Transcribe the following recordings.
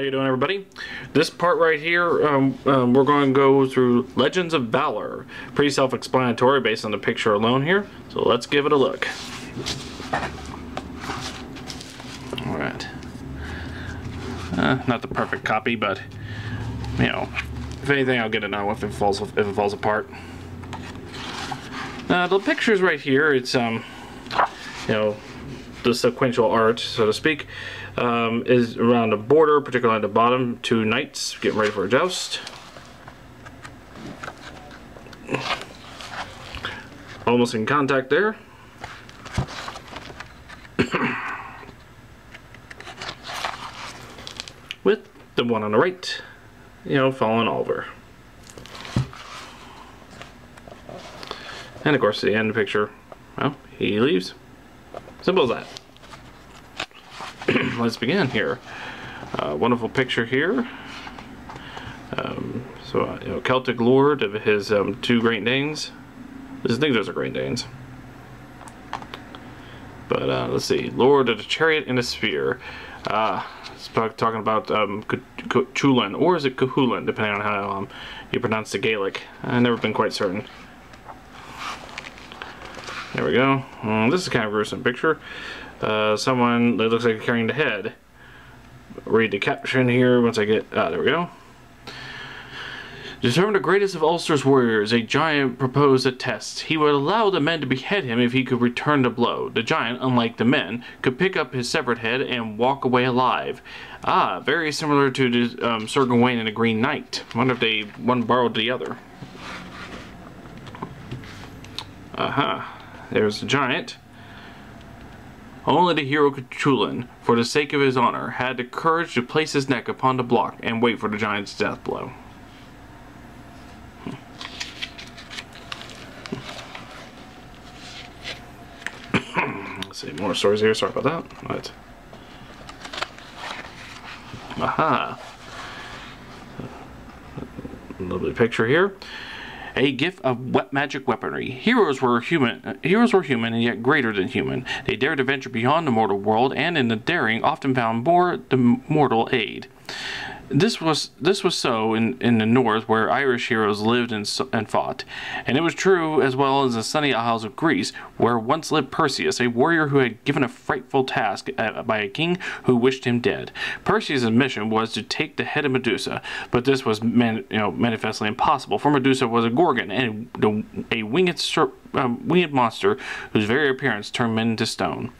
you doing, everybody? This part right here, we're going to go through Legends of Valor. Pretty self-explanatory based on the picture alone here, so let's give it a look. Alright. Not the perfect copy, but, you know, if anything, I'll get it now if it falls apart. The pictures right here, it's, you know, the sequential art, so to speak, is around the border, particularly at the bottom. Two knights getting ready for a joust. Almost in contact there. With the one on the right, you know, falling over. And of course, the end of the picture, well, he leaves. Simple as that. Let's begin here. Wonderful picture here. You know, Celtic lord of his two Great Danes. I think those are Great Danes. But let's see, Lord of the Chariot and the Spear. It's talking about Chulin, or is it Cahulin, depending on how you pronounce the Gaelic. I've never been quite certain. There we go. This is kind of a gruesome picture. Someone that looks like carrying the head. Read the caption here once I get... there we go. Determined the greatest of Ulster's warriors, a giant proposed a test. He would allow the men to behead him if he could return the blow. The giant, unlike the men, could pick up his severed head and walk away alive. Very similar to the Sir Gawain and the Green Knight. I wonder if one borrowed the other. There's the giant. Only the hero Chulin, for the sake of his honor, had the courage to place his neck upon the block and wait for the giant's death blow. Let's see, more stories here. Sorry about that. Right. Lovely picture here. A gift of magic weaponry. Heroes were human and yet greater than human. They dared to venture beyond the mortal world, and in the daring often found more the mortal aid. This was so in the north, where Irish heroes lived and fought, and it was true as well as the sunny isles of Greece, where once lived Perseus, a warrior who had given a frightful task by a king who wished him dead. Perseus' mission was to take the head of Medusa, but this was manifestly impossible, for Medusa was a gorgon and a winged monster whose very appearance turned men to stone.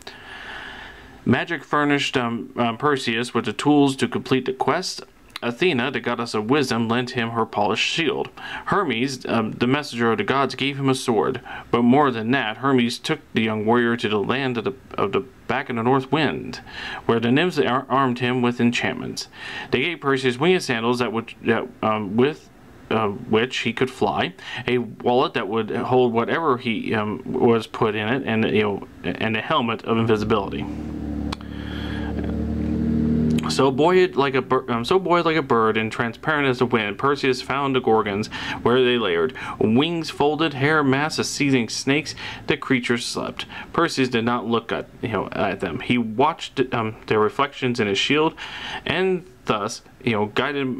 Magic furnished Perseus with the tools to complete the quest. Athena, the goddess of wisdom, lent him her polished shield. Hermes, the messenger of the gods, gave him a sword. But more than that, Hermes took the young warrior to the land of the back of the north wind, where the nymphs armed him with enchantments. They gave Perseus winged sandals with which he could fly, a wallet that would hold whatever he was put in it, and a helmet of invisibility. So buoyed like a bird and transparent as the wind, Perseus found the Gorgons where they layered. Wings folded, hair mass of seething snakes, the creatures slept. Perseus did not look at them. He watched their reflections in his shield, and thus guided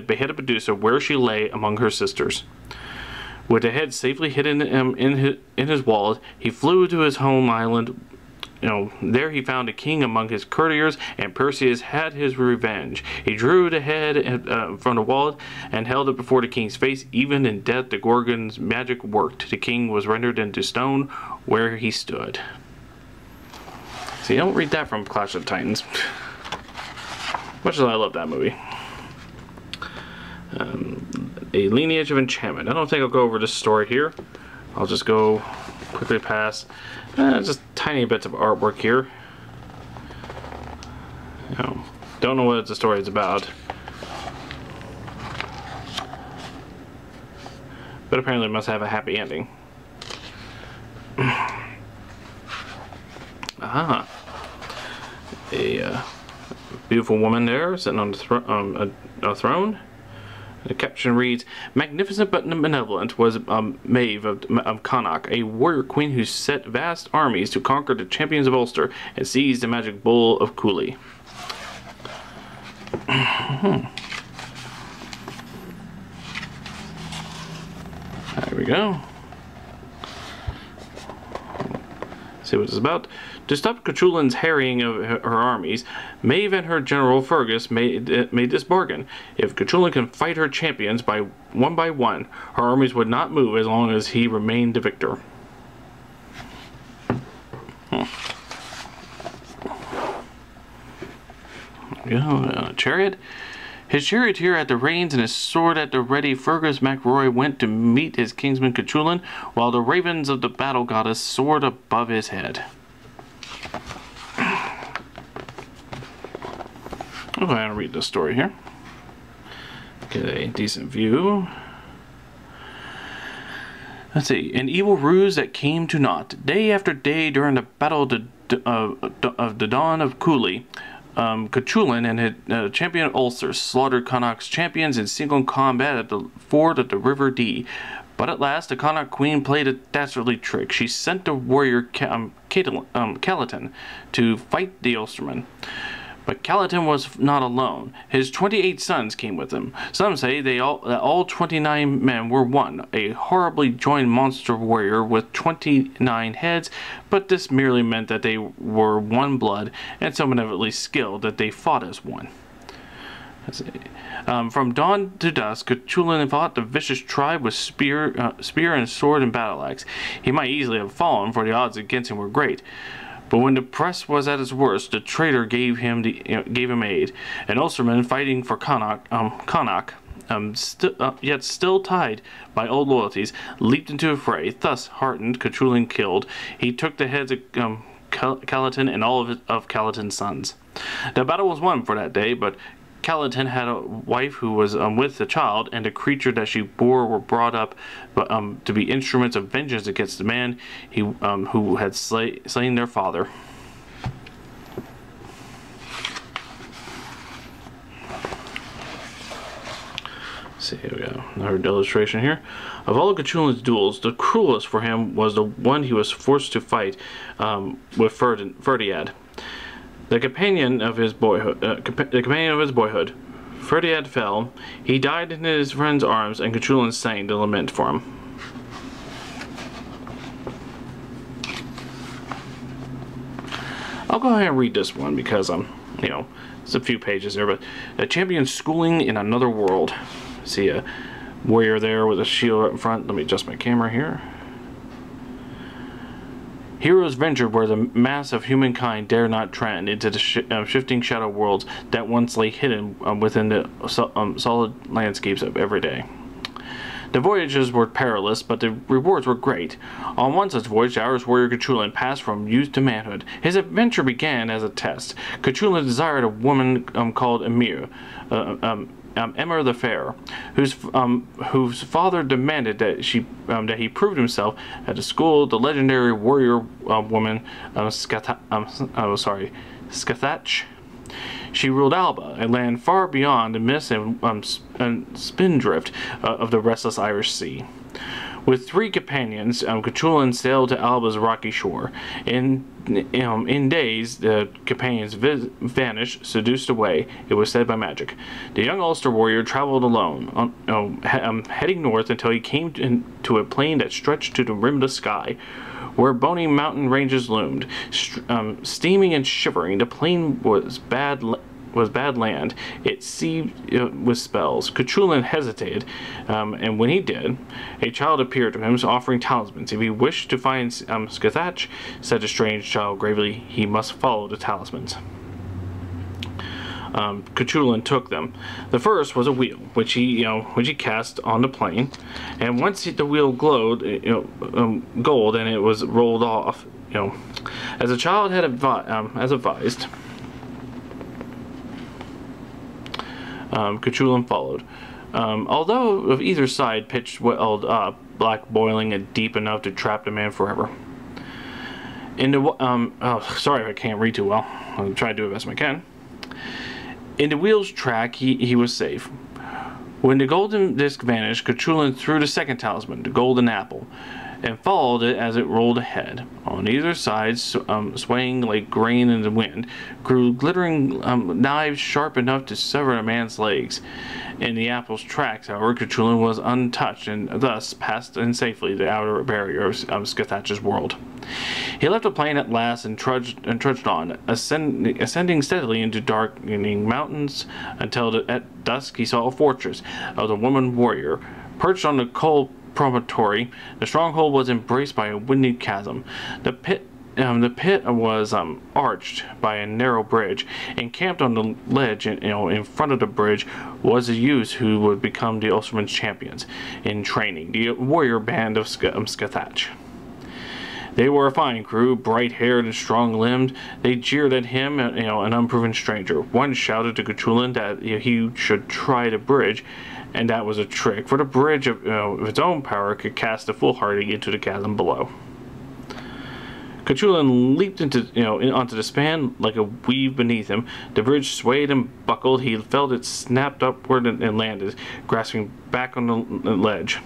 beheaded Medusa where she lay among her sisters. With the head safely hidden in his wallet, he flew to his home island. There he found a king among his courtiers, and Perseus had his revenge. He drew the head from the wallet and held it before the king's face. Even in death, the Gorgon's magic worked. The king was rendered into stone where he stood. See, don't read that from Clash of Titans. Much as I love that movie. A lineage of enchantment. I don't think I'll go over this story here. I'll just go quickly past just tiny bits of artwork here. Don't know what the story is about, but apparently it must have a happy ending. A beautiful woman there sitting on a throne. The caption reads, "Magnificent but benevolent was Maeve of Connacht, a warrior queen who set vast armies to conquer the champions of Ulster and seize the magic bull of Cooley." There we go. See what it's about. To stop Cuchulain's harrying of her armies, Maeve and her general Fergus made this bargain. If Cuchulain can fight her champions by one, her armies would not move as long as he remained the victor. Chariot. His charioteer at the reins and his sword at the ready, Fergus MacRoy went to meet his kinsman Cuchulain, while the ravens of the battle goddess soared above his head. I'm going to read this story here. Get a decent view. Let's see. An evil ruse that came to naught. Day after day during the battle of the dawn of Cooley, Cuchulain and his champion Ulster slaughtered Connacht's champions in single combat at the ford of the River Dee. But at last, the Connacht queen played a dastardly trick. She sent the warrior Calatin to fight the Ulstermen. But Calatin was not alone. His 28 sons came with him. Some say that all 29 men were one, a horribly joined monster warrior with 29 heads, but this merely meant that they were one blood, and so evidently skilled that they fought as one. From dawn to dusk, Cuchulain fought the vicious tribe with spear and sword and battle axe. He might easily have fallen, for the odds against him were great. But when the press was at its worst, the traitor gave him aid. An Ulsterman fighting for Connacht, yet still tied by old loyalties, leaped into a fray. Thus heartened, Cuchulain killed. He took the heads of Calatin and all of Calatin's sons. The battle was won for that day, but Calatin had a wife who was with the child, and the creature that she bore were brought up to be instruments of vengeance against the man who had slain their father. See, here we go. Another illustration here. Of all Cuchulain's duels, the cruelest for him was the one he was forced to fight with Ferdiad. The companion of his boyhood, Ferdiad fell. He died in his friend's arms, and Cuchulain sang the lament for him. I'll go ahead and read this one because it's a few pages there. But a champion schooling in another world. See a warrior there with a shield up in front. Let me adjust my camera here. Heroes ventured where the mass of humankind dare not tread, into the shifting shadow worlds that once lay hidden within the solid landscapes of every day. The voyages were perilous, but the rewards were great. On one such voyage, Irish warrior Cuchulain passed from youth to manhood. His adventure began as a test. Cuchulain desired a woman called Emir the Fair, whose father demanded that he prove himself at the school. The legendary warrior woman Scathach. She ruled Alba, a land far beyond the mist and spindrift of the restless Irish Sea. With 3 companions, Cuchulain sailed to Alba's rocky shore. In days, the companions vanished, seduced away, it was said by magic. The young Ulster warrior traveled alone, heading north until he came to a plain that stretched to the rim of the sky, where bony mountain ranges loomed. Steaming and shivering, the plain was bad land. It seethed with spells. Cuchulain hesitated, and when he did, a child appeared to him, offering talismans. If he wished to find Scathach, said the strange child gravely, he must follow the talismans. Cuchulain took them. The first was a wheel, which he cast on the plain, and once the wheel glowed, gold, and it was rolled off, as the child had advised. Cuchulain followed. Although of either side pitched welled up, black boiling and deep enough to trap the man forever. Sorry if I can't read too well. I'll try to do it best I can. In the wheel's track, he was safe. When the golden disc vanished, Cuchulain threw the second talisman, the golden apple, and followed it as it rolled ahead. On either side, swaying like grain in the wind, grew glittering knives sharp enough to sever a man's legs. In the apple's tracks, however, Cthulhu was untouched and thus passed in safely the outer barrier of Scathach's world. He left the plain at last and trudged on, ascending steadily into darkening mountains until at dusk he saw a fortress of the woman warrior. Perched on the cold promontory, the stronghold was embraced by a windy chasm. The pit was arched by a narrow bridge. Encamped on the ledge, in front of the bridge, was a youth who would become the Ulsterman's champions in training, the warrior band of Scathach. They were a fine crew, bright-haired and strong-limbed. They jeered at him, an unproven stranger. One shouted to Cthulhu that he should try the bridge, and that was a trick, for the bridge of its own power could cast the foolhardy into the chasm below. Cthulhu leaped onto the span like a weave beneath him. The bridge swayed and buckled. He felt it snapped upward and landed, grasping back on the ledge.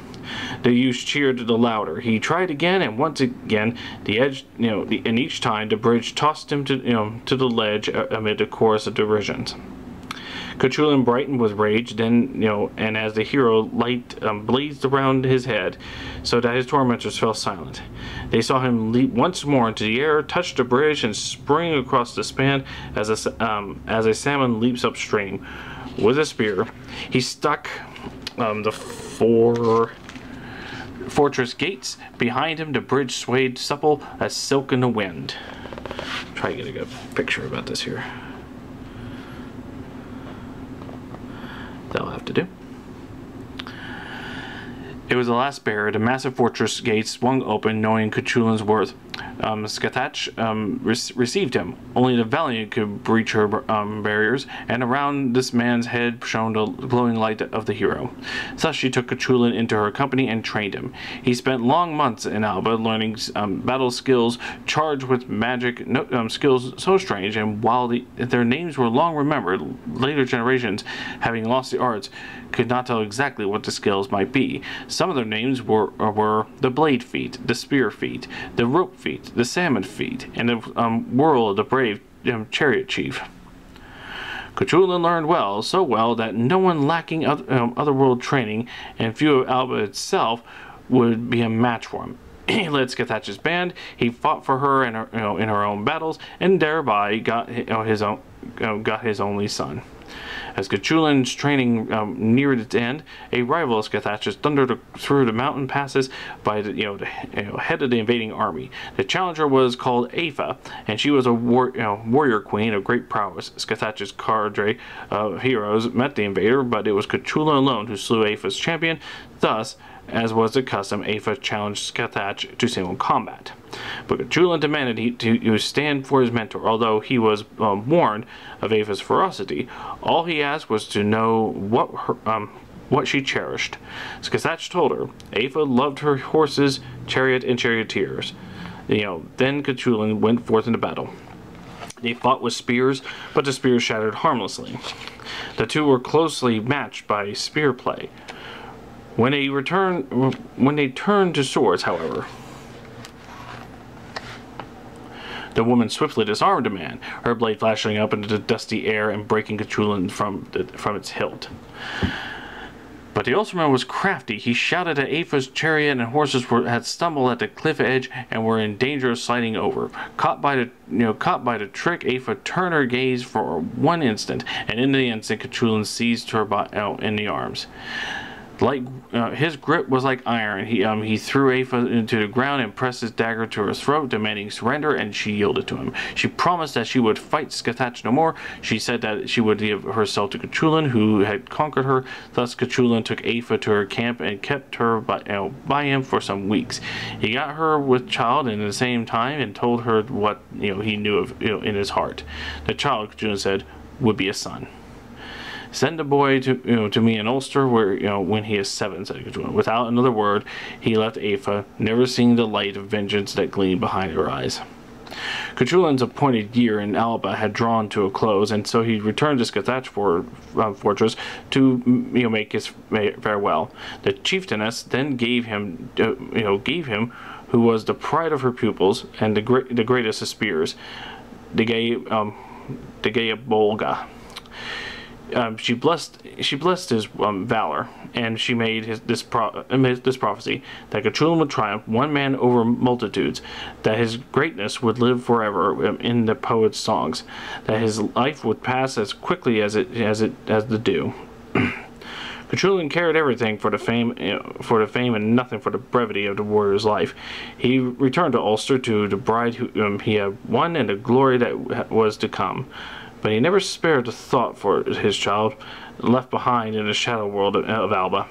The youth cheered the louder. He tried again, and once again, the edge, and each time the bridge tossed him to the ledge amid a chorus of derisions. Cthulhu brightened with rage, then, and as the hero light blazed around his head, so that his tormentors fell silent. They saw him leap once more into the air, touch the bridge, and spring across the span as a salmon leaps upstream. With a spear, he stuck the fortress gates behind him. The bridge swayed supple as silk in the wind. Try to get a good picture about this here. That'll have to do. It was the last barrier. The massive fortress gates swung open, knowing Cthulhu's worth. Scathach received him. Only the valiant could breach her barriers, and around this man's head shone the glowing light of the hero. Thus she took Cthulhu into her company and trained him. He spent long months in Alba, learning battle skills charged with magic skills so strange, and while their names were long remembered, later generations, having lost the arts, could not tell exactly what the skills might be. Some of their names were the blade feat, the spear feat, the rope feat, the salmon feat, and the whirl of the brave chariot chief. Cthulhu learned well, so well that no one lacking otherworld training, and few of Alba itself, would be a match for him. He led Scathach's band. He fought for her in her own battles, and thereby got his only son. As Cthulhu's training neared its end, a rival of Scathach's thundered through the mountain passes by the head of the invading army. The challenger was called Aoife, and she was a warrior queen of great prowess. Scathach's cadre of heroes met the invader, but it was Cthulhu alone who slew Aoife's champion. Thus, as was the custom, Aoife challenged Scathach to single combat. But Cthulhu demanded to stand for his mentor. Although he was warned of Aoife's ferocity, all he asked was to know what she cherished. Scathach told her Aoife loved her horses, chariot, and charioteers. Then Cthulhu went forth into battle. They fought with spears, but the spears shattered harmlessly. The two were closely matched by spear play. When they turned to swords, however, the woman swiftly disarmed the man, her blade flashing up into the dusty air and breaking Cthulhu from its hilt. But the Ulsterman was crafty. He shouted that Aoife's chariot and horses had stumbled at the cliff edge and were in danger of sliding over. Caught by the trick, Aoife turned her gaze for one instant, and in the instant, Cthulhu seized her in the arms. His grip was like iron. He threw Aoife into the ground and pressed his dagger to her throat, demanding surrender, and she yielded to him. She promised that she would fight Scathach no more. She said that she would give herself to Cthulhu, who had conquered her. Thus Cthulhu took Aoife to her camp and kept her by him for some weeks. He got her with child in the same time and told her what he knew of in his heart. The child, Cthulhu said, would be a son. Send the boy to me in Ulster, where when he is 7, said Cthulhu. Without another word, he left Aoife, never seeing the light of vengeance that gleamed behind her eyes. Cuchulain's appointed year in Alba had drawn to a close, and so he returned to Scathach fortress to make his farewell. The chieftainess then gave him who was the pride of her pupils and the greatest of spears, the gay Bolga. She blessed his valor, and she made this prophecy that Cuchulain would triumph one man over multitudes, that his greatness would live forever in the poet's songs, that his life would pass as quickly as the dew. Cuchulain cared everything for the fame and nothing for the brevity of the warrior's life. He returned to Ulster to the bride whom he had won and the glory that was to come. But he never spared a thought for his child, left behind in the shadow world of Alba.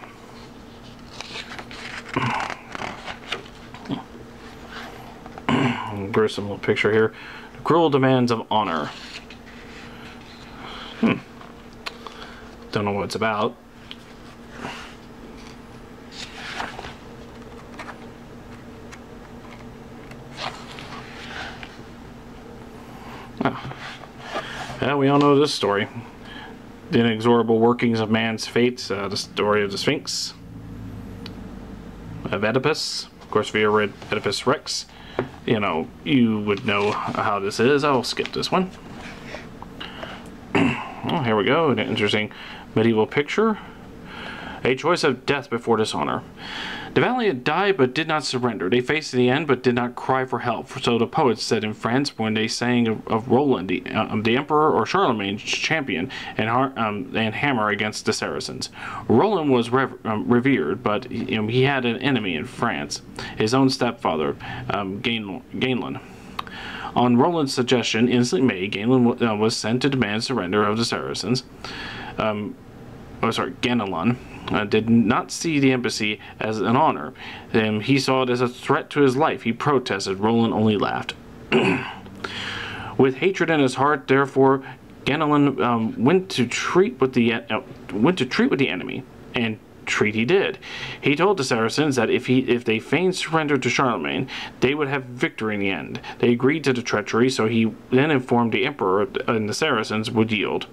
Gruesome little picture here. The cruel demands of honor. Don't know what it's about. Oh. Well, we all know this story. The inexorable workings of man's fate, the story of the Sphinx, of Oedipus. Of course, if you ever read Oedipus Rex, you would know how this is. I'll skip this one. Oh, here we go, an interesting medieval picture. A choice of death before dishonor. The valiant died but did not surrender. They faced the end but did not cry for help. So the poets said in France when they sang of Roland, the emperor, or Charlemagne's champion, and hammer against the Saracens. Roland was revered, but he had an enemy in France, his own stepfather, Gamelin. On Roland's suggestion, instantly made, Gamelin was sent to demand surrender of the Saracens. Ganelon did not see the embassy as an honor. He saw it as a threat to his life. He protested. Roland only laughed. With hatred in his heart, therefore, Ganelon went to treat with the enemy, and treat he did. He told the Saracens that if they feigned surrender to Charlemagne, they would have victory in the end. They agreed to the treachery, so he then informed the emperor and the Saracens would yield.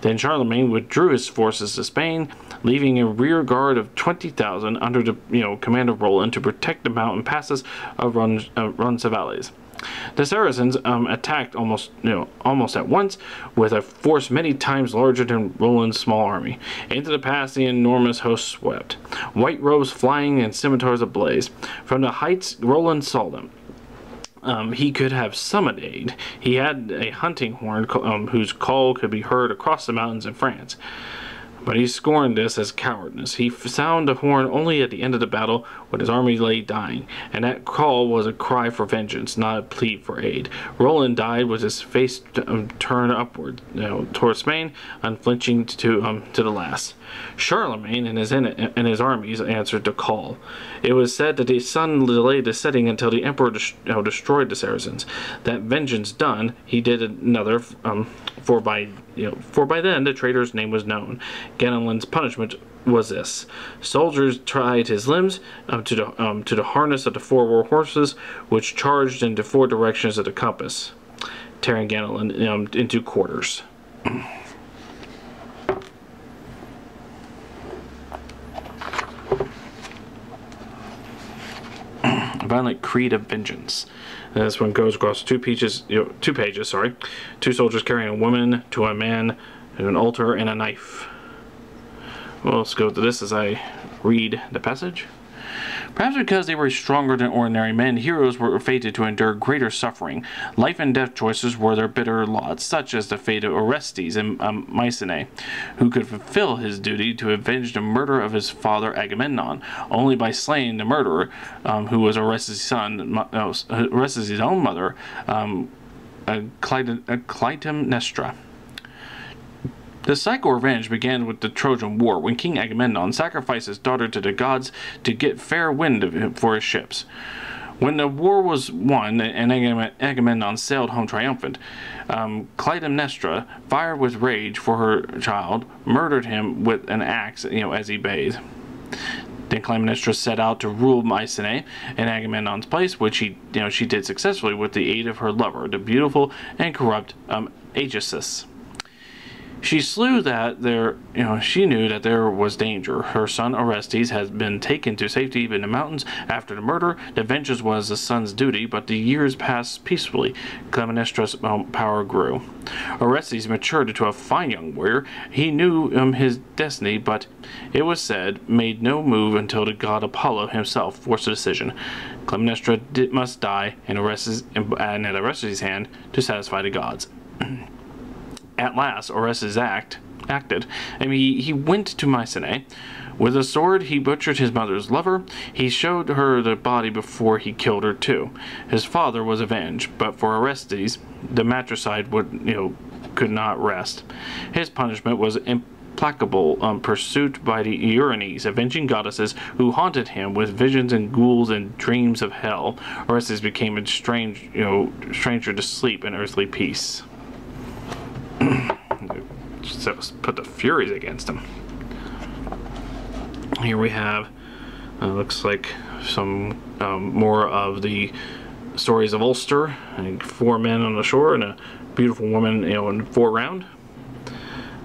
Then Charlemagne withdrew his forces to Spain, leaving a rear guard of 20,000 under the command of Roland to protect the mountain passes of Roncesvalles. The Saracens attacked almost at once with a force many times larger than Roland's small army. Into the pass the enormous host swept, white robes flying and scimitars ablaze. From the heights Roland saw them. He could have summoned aid. He had a hunting horn whose call could be heard across the mountains in France. But he scorned this as cowardice. He sounded the horn only at the end of the battle when his army lay dying, and that call was a cry for vengeance, not a plea for aid. Roland died with his face turned upward toward Spain, unflinching to the last. Charlemagne and his armies answered the call. It was said that the sun delayed the setting until the emperor destroyed the Saracens. That vengeance done, he did another. For by then the traitor's name was known. Ganelin's punishment was this: soldiers tied his limbs to the harness of the 4 war horses, which charged into 4 directions of the compass, tearing Ganelin into quarters. Violent creed of vengeance. This one goes across 2 pages. 2 soldiers carrying a woman to a man, an altar, and a knife. Well, let's go to this as I read the passage. Perhaps because they were stronger than ordinary men, heroes were fated to endure greater suffering. Life and death choices were their bitter lots, such as the fate of Orestes and Mycenae, who could fulfill his duty to avenge the murder of his father Agamemnon only by slaying the murderer, who was Orestes' own mother, Clytemnestra. The cycle of revenge began with the Trojan War, when King Agamemnon sacrificed his daughter to the gods to get fair wind for his ships. When the war was won and Agamemnon sailed home triumphant, Clytemnestra, fired with rage for her child, murdered him with an axe, as he bathed. Then Clytemnestra set out to rule Mycenae in Agamemnon's place, which she did successfully with the aid of her lover, the beautiful and corrupt Aegisthus. She slew that she knew that there was danger. Her son Orestes had been taken to safety in the mountains after the murder. The vengeance was the son's duty, but the years passed peacefully. Clytemnestra's power grew. Orestes matured into a fine young warrior. He knew his destiny, but it was said made no move until the god Apollo himself forced a decision. Clytemnestra must die, and at Orestes' hand to satisfy the gods. At last, Orestes acted. He went to Mycenae. With a sword, he butchered his mother's lover. He showed her the body before he killed her too. His father was avenged, but for Orestes, the matricide could not rest. His punishment was implacable pursuit by the Erinyes, avenging goddesses who haunted him with visions and ghouls and dreams of hell. Orestes became a stranger to sleep and earthly peace. Just put the Furies against him. Here we have, looks like some more of the stories of Ulster. 4 men on the shore and a beautiful woman, in the foreground.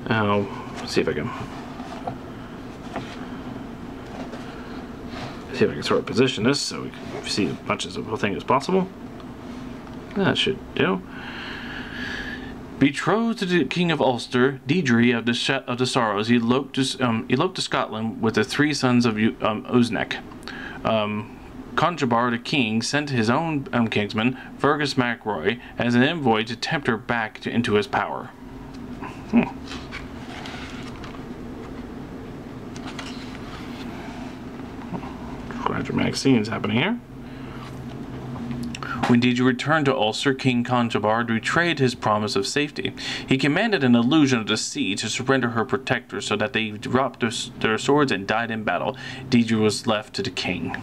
Let's see if I can sort of position this so we can see as much of the whole thing as possible. That should do. Betrothed to the King of Ulster, Deirdre of the Sorrows, he eloped to Scotland with the 3 sons of Uisnech. Conchobar the king sent his own kinsman, Fergus MacRoy, as an envoy to tempt her back into his power. Quite dramatic scenes happening here. When Deirdre returned to Ulster, King Conchobar betrayed his promise of safety. He commanded an illusion of the sea to surrender her protectors so that they dropped their swords and died in battle. Deirdre was left to the king.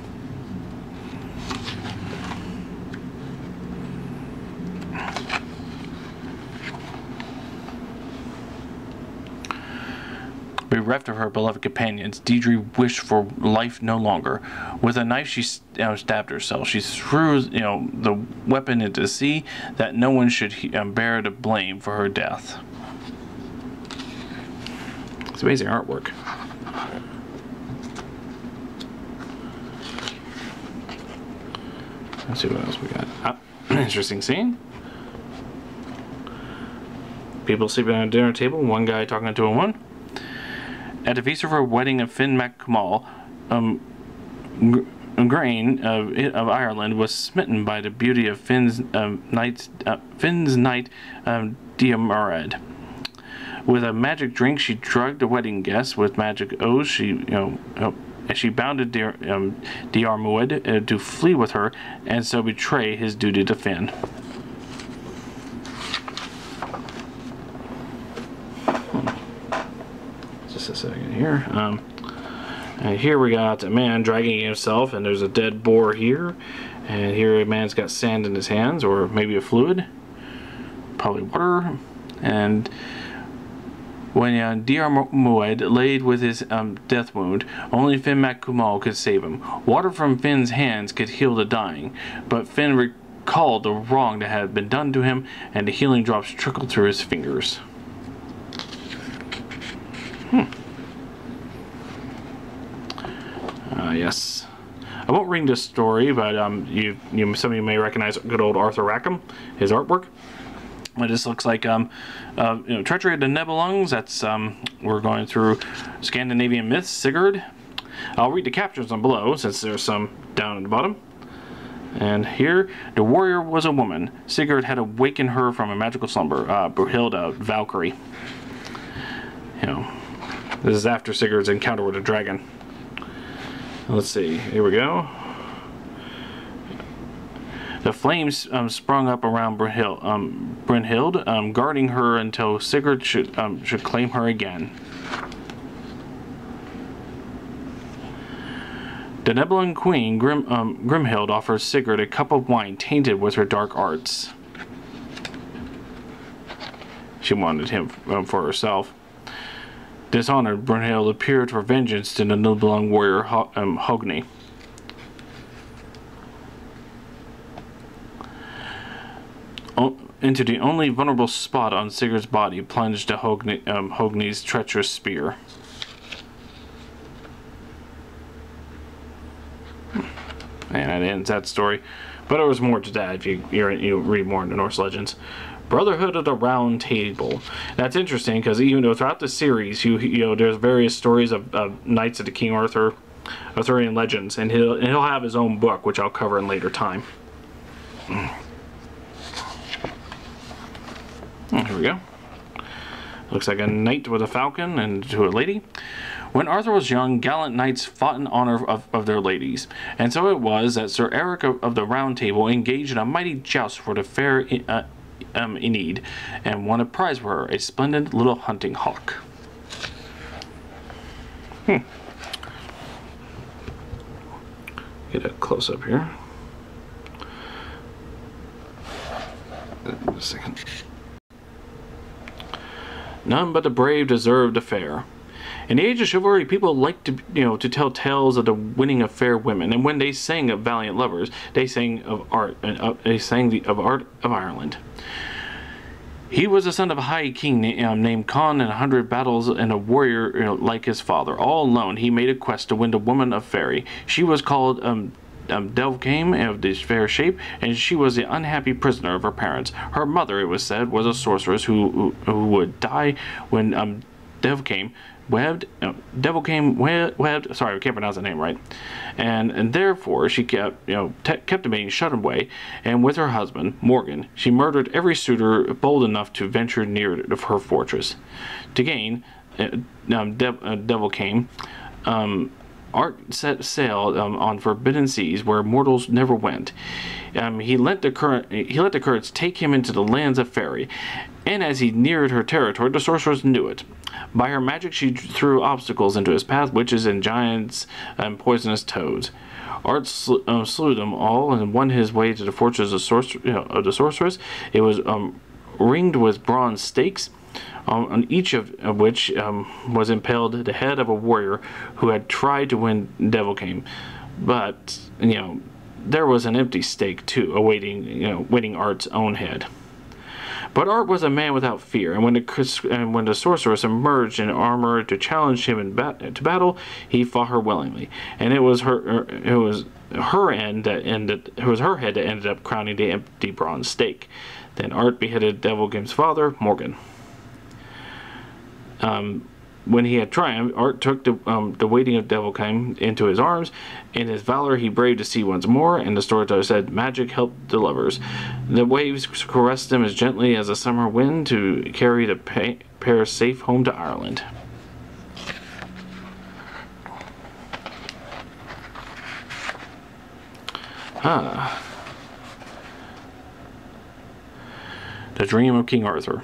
Bereft of her beloved companions, Deirdre wished for life no longer. With a knife, she stabbed herself. She threw, the weapon into the sea, that no one should bear the blame for her death. It's amazing artwork. Let's see what else we got. Interesting scene. People sleeping at a dinner table. One guy talking to a woman. At the feast of her wedding of Finn mac Cumhal, Grain of Ireland was smitten by the beauty of Finn's knight Diarmaid. With a magic drink, she drugged the wedding guests. With magic oaths, she bounded Diarmaid to flee with her, and so betray his duty to Finn. Just a second here. And here we got a man dragging himself, and there's a dead boar here. And here a man's got sand in his hands, or maybe a fluid, probably water. And when Diarmaid laid with his death wound, only Finn mac Cumhal could save him. Water from Finn's hands could heal the dying, but Finn recalled the wrong that had been done to him, and the healing drops trickled through his fingers. Yes. I won't read this story, but some of you may recognize good old Arthur Rackham, his artwork. This looks like Treachery of the Nibelungs. That's we're going through Scandinavian myths. Sigurd. I'll read the captions on below since there's some down at the bottom. And here, the warrior was a woman. Sigurd had awakened her from a magical slumber. Brunhild, a Valkyrie. This is after Sigurd's encounter with a dragon. Let's see. Here we go. The flames sprung up around Brunhild, guarding her until Sigurd should claim her again. The Nibelung queen, Grimhild, offers Sigurd a cup of wine tainted with her dark arts. She wanted him for herself. Dishonored, Brunhild appeared for vengeance to the Nibelung warrior Hogni. Into the only vulnerable spot on Sigurd's body plunged Hogni's treacherous spear. And that ends that story. But there was more to that if you read more in the Norse legends. Brotherhood of the Round Table. That's interesting because even though throughout the series, you know, there's various stories of Knights of the King Arthur, Arthurian legends, and he'll have his own book, which I'll cover in later time. Here we go. Looks like a knight with a falcon and to a lady. When Arthur was young, gallant knights fought in honor of their ladies, and so it was that Sir Eric of the Round Table engaged in a mighty joust for the fair Enid, and won a prize for her, a splendid little hunting hawk. Get a close up here. Just a second. None but the brave deserve the fair. In the age of chivalry, people liked to tell tales of the winning of fair women, and when they sang of valiant lovers, they sang of art, and they sang of art of Ireland. He was the son of a high king named Conn in 100 battles, and a warrior like his father. All alone, he made a quest to win the woman of Faery. She was called Delvcame of this fair shape, and she was the unhappy prisoner of her parents. Her mother, it was said, was a sorceress who would die when Delvcame webbed. Sorry, I can't pronounce the name right. And therefore she kept the maiden shut away, and with her husband Morgan, she murdered every suitor bold enough to venture near her fortress. To gain Delvcame, Art set sail on forbidden seas where mortals never went. He let the currents take him into the lands of Faery, and as he neared her territory, the sorceress knew it. By her magic, she threw obstacles into his path, witches and giants and poisonous toads. Art slew them all and won his way to the fortress of the sorceress. It was ringed with bronze stakes, on each of which was impaled the head of a warrior who had tried to win Delvcame. But there was an empty stake too, awaiting Art's own head. But Art was a man without fear, and when the sorceress emerged in armor to challenge him to battle, he fought her willingly. And it was her head that ended up crowning the empty bronze stake. Then Art beheaded Delvcame's father, Morgan. When he had triumphed, Art took the weighting of Delvcame into his arms. In his valor, he braved the sea once more, and the storyteller said, magic helped the lovers. The waves caressed them as gently as a summer wind to carry the pair safe home to Ireland. The Dream of King Arthur.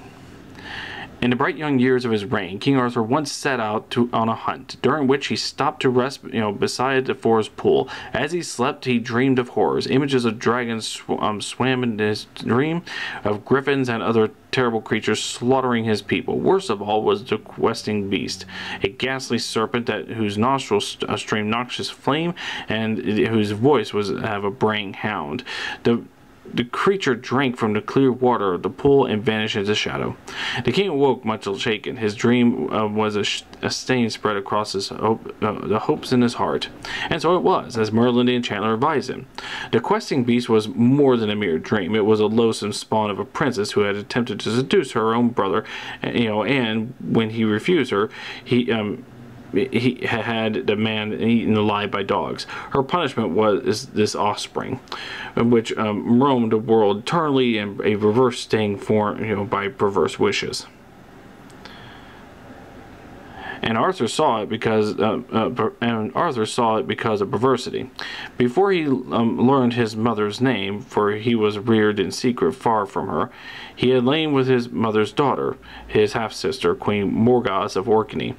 In the bright young years of his reign, King Arthur once set out on a hunt, during which he stopped to rest beside the forest pool. As he slept, he dreamed of horrors. Images of dragons swam in his dream, of griffins and other terrible creatures slaughtering his people. Worst of all was the questing beast, a ghastly serpent whose nostrils streamed noxious flame, and whose voice was of a braying hound. The creature drank from the clear water of the pool and vanished into shadow. The king awoke much shaken. His dream was a stain spread across the hopes in his heart. And so it was, as Merlin the enchanter advised him. The questing beast was more than a mere dream. It was a loathsome spawn of a princess who had attempted to seduce her own brother, and when he refused her, he had the man eaten alive by dogs. Her punishment was this offspring, which roamed the world eternally in a perverse sting formed, by perverse wishes. And Arthur saw it because of perversity. Before he learned his mother's name, for he was reared in secret far from her, he had lain with his mother's daughter, his half-sister, Queen Morgause of Orkney.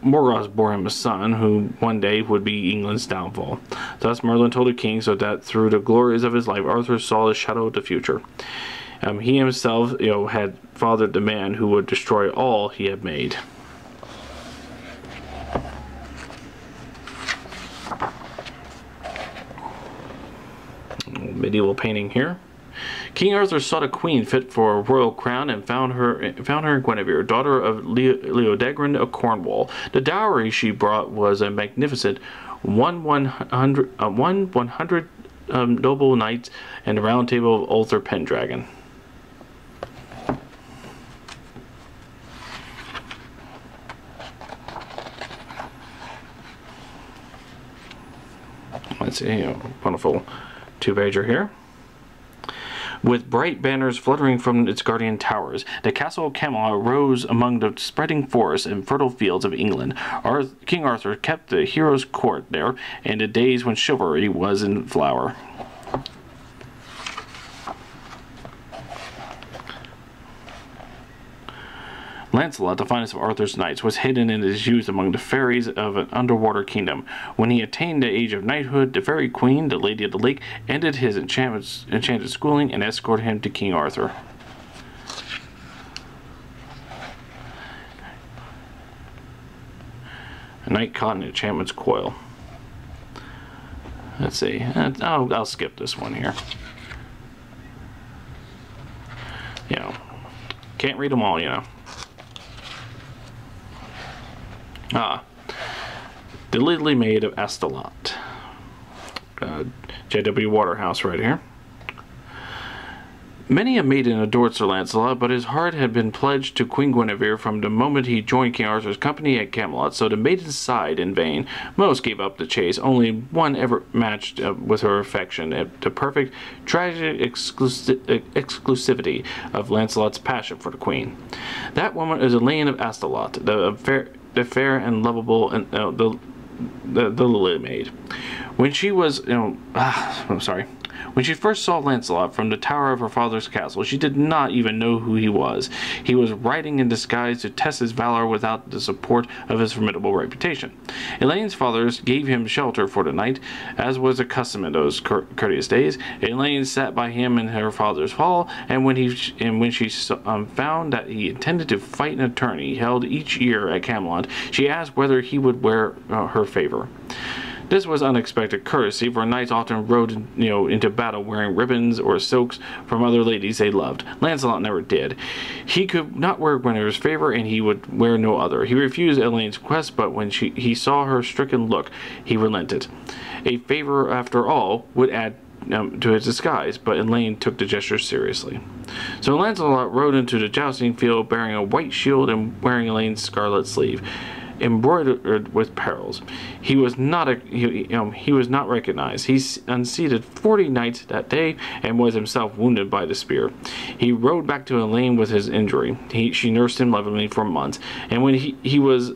Morgause bore him a son, who one day would be England's downfall. Thus Merlin told the king, so that through the glories of his life, Arthur saw the shadow of the future. He himself, had fathered the man who would destroy all he had made. medieval painting here. King Arthur sought a queen fit for a royal crown and found her Guinevere, daughter of Leodegran of Cornwall. The dowry she brought was a magnificent 100 noble knights and a round table of Ulster Pendragon. Let's see, wonderful two-pager here. With bright banners fluttering from its guardian towers, the castle of Camelot rose among the spreading forests and fertile fields of England. King Arthur kept the hero's court there in the days when chivalry was in flower. Lancelot, the finest of Arthur's knights, was hidden in his youth among the fairies of an underwater kingdom. When he attained the age of knighthood, the fairy queen, the Lady of the Lake, ended his enchanted schooling and escorted him to King Arthur. A knight caught in enchantment's coil. Let's see. I'll skip this one here. Can't read them all, The Lily Maid of Astolat. J.W. Waterhouse right here. Many a maiden adored Sir Lancelot, but his heart had been pledged to Queen Guinevere from the moment he joined King Arthur's company at Camelot, so the maidens sighed in vain. Most gave up the chase, only one ever matched with her affection, the perfect, tragic exclusivity of Lancelot's passion for the Queen. That woman is Elaine of Astolat, the fair and lovable, and the Lily Maid. When she was, When she first saw Lancelot from the tower of her father's castle, she did not even know who he was. He was riding in disguise to test his valor without the support of his formidable reputation. Elaine's fathers gave him shelter for the night, as was the custom in those courteous days. Elaine sat by him in her father's hall, and when she found that he intended to fight an tourney held each year at Camelot, she asked whether he would wear her favor. This was unexpected courtesy, for knights often rode into battle wearing ribbons or silks from other ladies they loved. Lancelot never did. He could not wear Guinevere's favor, and he would wear no other. He refused Elaine's quest, but when he saw her stricken look, he relented. A favor, after all, would add to his disguise, but Elaine took the gesture seriously. So Lancelot rode into the jousting field bearing a white shield and wearing Elaine's scarlet sleeve, embroidered with pearls. He was not recognized. He unseated 40 knights that day and was himself wounded by the spear. He rode back to Elaine with his injury. She nursed him lovingly for months, and when he was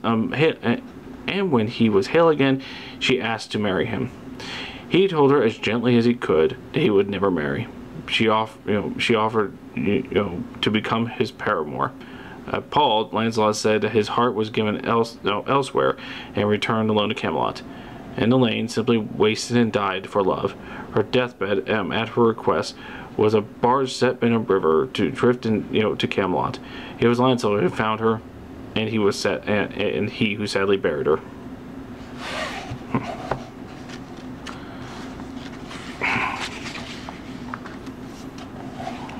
hale again, she asked to marry him. He told her as gently as he could that he would never marry. She offered to become his paramour. Appalled, Lancelot said that his heart was given elsewhere and returned alone to Camelot. And Elaine simply wasted and died for love. Her deathbed, at her request, was a barge set in a river to drift to Camelot. It was Lancelot who found her, and he who sadly buried her.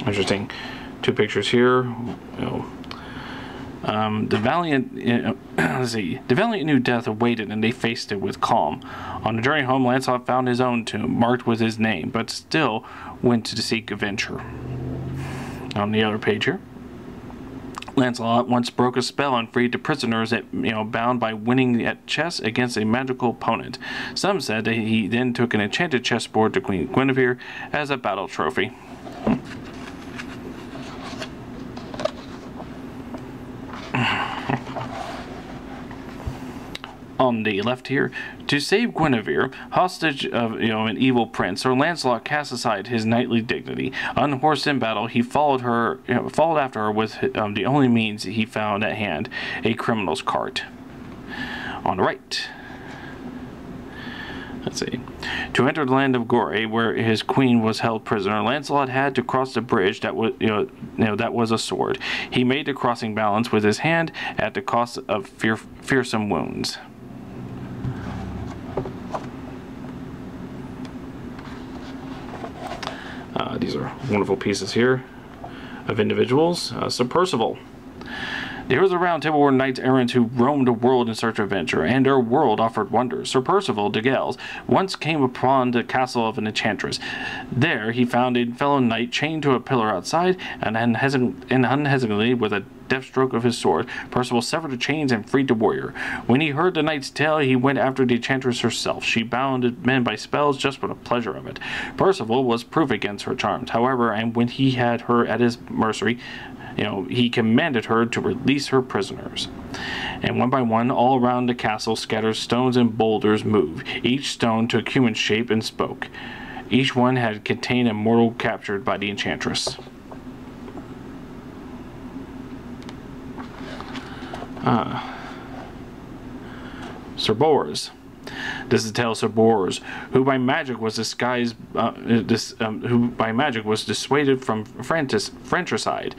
Interesting. Two pictures here. The valiant knew death awaited, and they faced it with calm. On the journey home, Lancelot found his own tomb, marked with his name, but still went to seek adventure. On the other page here, Lancelot once broke a spell and freed the prisoners bound by winning at chess against a magical opponent. Some said that he then took an enchanted chessboard to Queen Guinevere as a battle trophy. On the left here, to save Guinevere, hostage of an evil prince, Sir Lancelot cast aside his knightly dignity. Unhorsed in battle, he followed after her with the only means he found at hand, a criminal's cart. On the right, let's see. To enter the land of Gore, where his queen was held prisoner, Lancelot had to cross the bridge that was, that was a sword. He made the crossing balance with his hand at the cost of fearsome wounds. These are wonderful pieces here of individuals. Sir Percival. The heroes of the Round Table were knights errant who roamed the world in search of adventure, and their world offered wonders. Sir Percival de Gales once came upon the castle of an enchantress. There he found a fellow knight chained to a pillar outside, and unhesitatingly, with a deft stroke of his sword, Percival severed the chains and freed the warrior. When he heard the knight's tale, he went after the enchantress herself. She bound men by spells just for the pleasure of it. Percival was proof against her charms, however, and when he had her at his mercy, he commanded her to release her prisoners. And one by one, all around the castle, scattered stones and boulders moved. Each stone took human shape and spoke. Each one had contained a mortal captured by the enchantress. Sir Bors. This is the tale of Sir Bors, who by magic was disguised, who by magic was dissuaded from fratricide,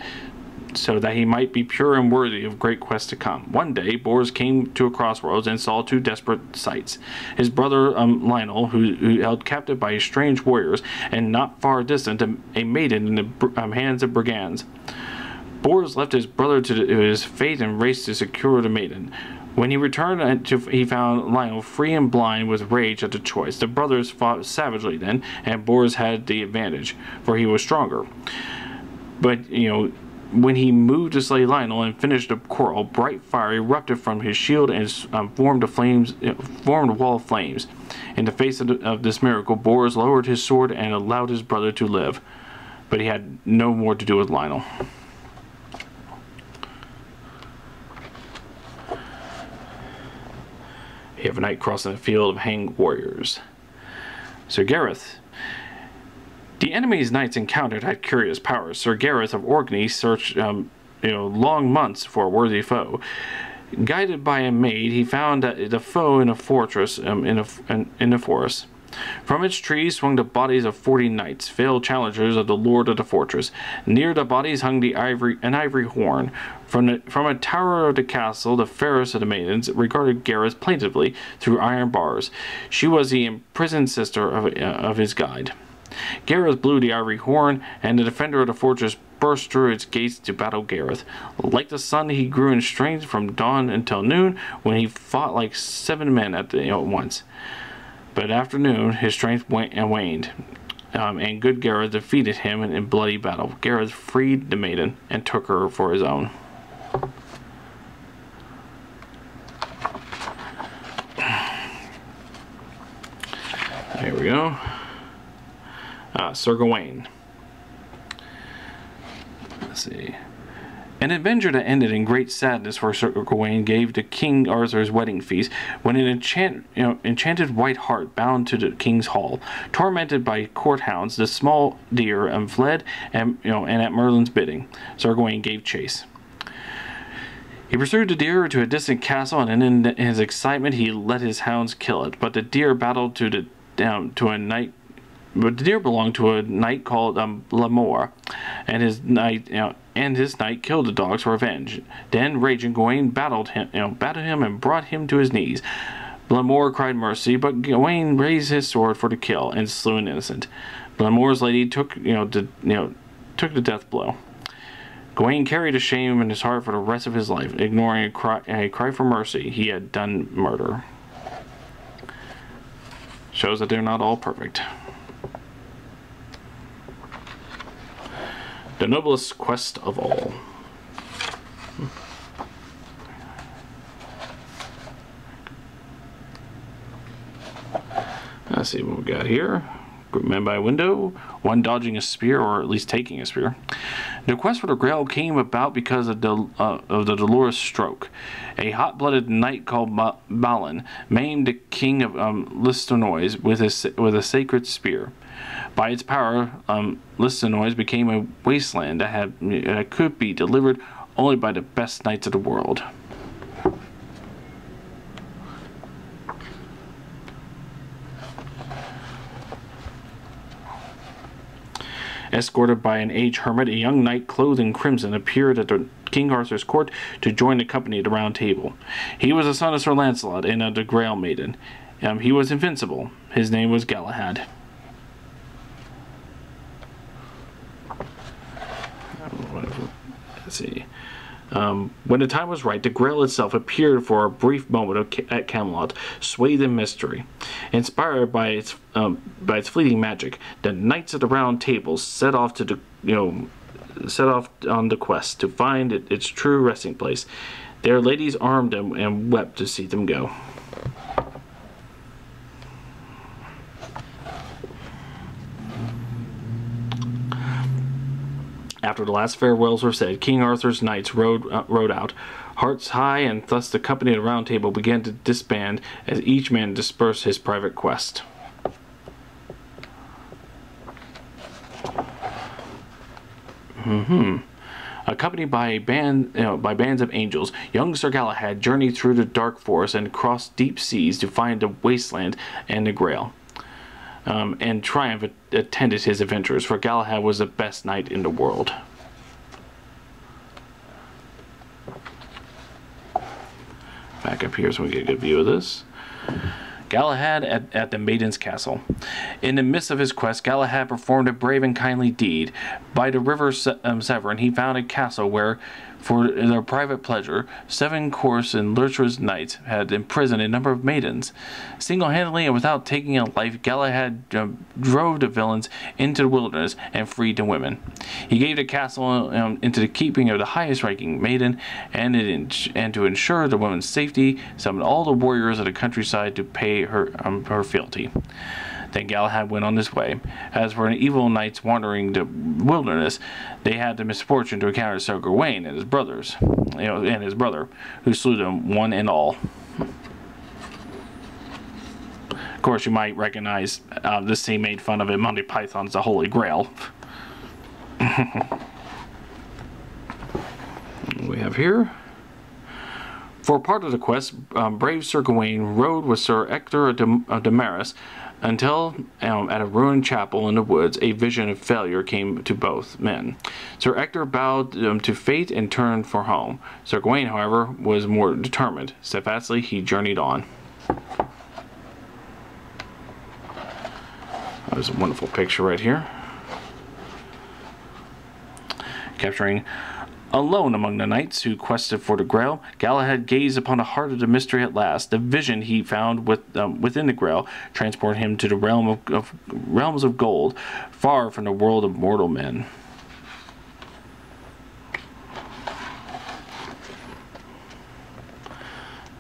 so that he might be pure and worthy of great quests to come. One day, Bors came to a crossroads and saw two desperate sights. His brother Lionel, who held captive by strange warriors, and not far distant, a maiden in the hands of brigands. Bors left his brother to his fate and raced to secure the maiden. When he returned, he found Lionel free and blind with rage at the choice. The brothers fought savagely then, and Bors had the advantage, for he was stronger. But, when he moved to slay Lionel and finished the quarrel, bright fire erupted from his shield and formed a wall of flames. In the face of this miracle, Bors lowered his sword and allowed his brother to live. But he had no more to do with Lionel. You have a knight crossing a field of hanged warriors. Sir Gareth. The enemy's knights encountered had curious powers. Sir Gareth of Orkney searched, long months for a worthy foe. Guided by a maid, he found the foe in a fortress in the forest. From its trees swung the bodies of 40 knights, veiled challengers of the lord of the fortress. Near the bodies hung an ivory horn. From a tower of the castle, the fairest of the maidens regarded Gareth plaintively through iron bars. She was the imprisoned sister of his guide. Gareth blew the ivory horn, and the defender of the fortress burst through its gates to battle Gareth. Like the sun, he grew in strength from dawn until noon, when he fought like 7 men at once. But after noon, his strength waned, and good Gareth defeated him in bloody battle. Gareth freed the maiden and took her for his own. Here we go. Sir Gawain. Let's see. An adventure that ended in great sadness for Sir Gawain gave to King Arthur's wedding feast, when an enchanted white hart bound to the king's hall. Tormented by court hounds, the small deer fled, and at Merlin's bidding, Sir Gawain gave chase. He pursued the deer to a distant castle, and in his excitement he let his hounds kill it. But the deer belonged to a knight called Valor, and his knight killed the dogs for revenge. Then raging Gawain battled him and brought him to his knees. Valor cried mercy, but Gawain raised his sword for the kill and slew an innocent. Valor's lady took the death blow. Gawain carried a shame in his heart for the rest of his life, ignoring a cry for mercy. He had done murder. Shows that they're not all perfect. The noblest quest of all. Let's see what we got here. Group men by window, one dodging a spear, or at least taking a spear. The quest for the Grail came about because of the Dolorous Stroke. A hot-blooded knight called Balin maimed the king of Listinois with a sacred spear. By its power, Listinois became a wasteland that could be delivered only by the best knights of the world. Escorted by an aged hermit, a young knight clothed in crimson appeared at King Arthur's court to join the company at the Round Table. He was the son of Sir Lancelot and of the Grail Maiden. He was invincible. His name was Galahad. Let's see. When the time was right, the Grail itself appeared for a brief moment at Camelot, swathed in mystery. Inspired by its fleeting magic, the Knights of the Round Table set off on the quest to find its true resting place. Their ladies armed them and wept to see them go. After the last farewells were said, King Arthur's knights rode out, hearts high, and thus the company of the Round Table began to disband as each man dispersed his private quest. Accompanied by bands of angels, young Sir Galahad journeyed through the dark forest and crossed deep seas to find the wasteland and the Grail. And triumph attended his adventures, for Galahad was the best knight in the world. Back up here so we get a good view of this. Galahad at the Maiden's Castle. In the midst of his quest, Galahad performed a brave and kindly deed. By the river Severn, he found a castle where, for their private pleasure, 7 coarse and lecherous knights had imprisoned a number of maidens. Single-handedly and without taking a life, Galahad drove the villains into the wilderness and freed the women. He gave the castle into the keeping of the highest-ranking maiden, and to ensure the woman's safety, summoned all the warriors of the countryside to pay her fealty. Then Galahad went on his way. As for the evil knights wandering the wilderness, they had the misfortune to encounter Sir Gawain and his brothers, and his brother, who slew them one and all. Of course, you might recognize this scene made fun of in Monty Python's The Holy Grail. We have here. For part of the quest, brave Sir Gawain rode with Sir Ector of Damaris until, at a ruined chapel in the woods, a vision of failure came to both men. Sir Ector bowed to fate and turned for home. Sir Gawain, however, was more determined. Steadfastly, he journeyed on. There's a wonderful picture right here, capturing. Alone among the knights who quested for the Grail, Galahad gazed upon the heart of the mystery at last. The vision he found within the Grail transported him to the realms of gold, far from the world of mortal men.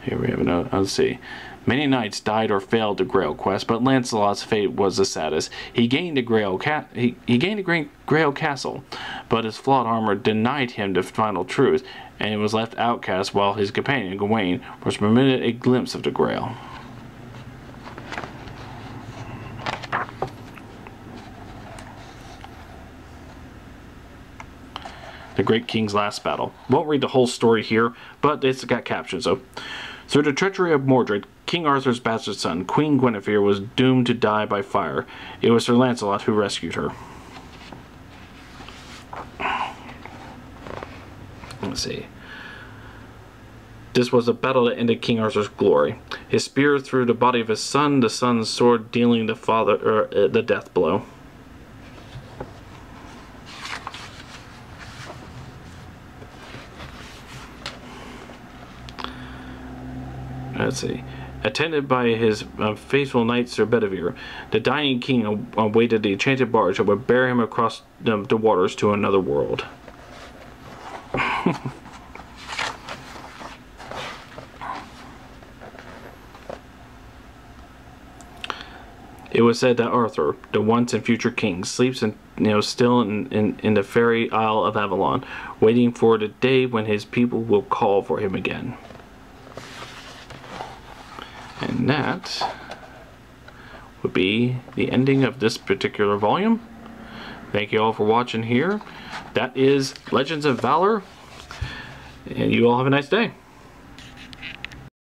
Here we have another. Let's see. Many knights died or failed the Grail quest, but Lancelot's fate was the saddest. He gained the Grail castle, but his flawed armor denied him the final truth, and he was left outcast while his companion Gawain was permitted a glimpse of the Grail. The Great King's Last Battle. Won't read the whole story here, but it's got captions, so. Through the treachery of Mordred, King Arthur's bastard son, Queen Guinevere was doomed to die by fire. It was Sir Lancelot who rescued her. Let's see. This was a battle that ended King Arthur's glory. His spear through the body of his son, the son's sword dealing the death blow. Let's see. Attended by his faithful knight Sir Bedivere, the dying king awaited the enchanted barge that would bear him across the waters to another world. It was said that Arthur, the once and future king, sleeps still in the fairy Isle of Avalon, waiting for the day when his people will call for him again. And that would be the ending of this particular volume. Thank you all for watching here. That is Legends of Valor, and you all have a nice day.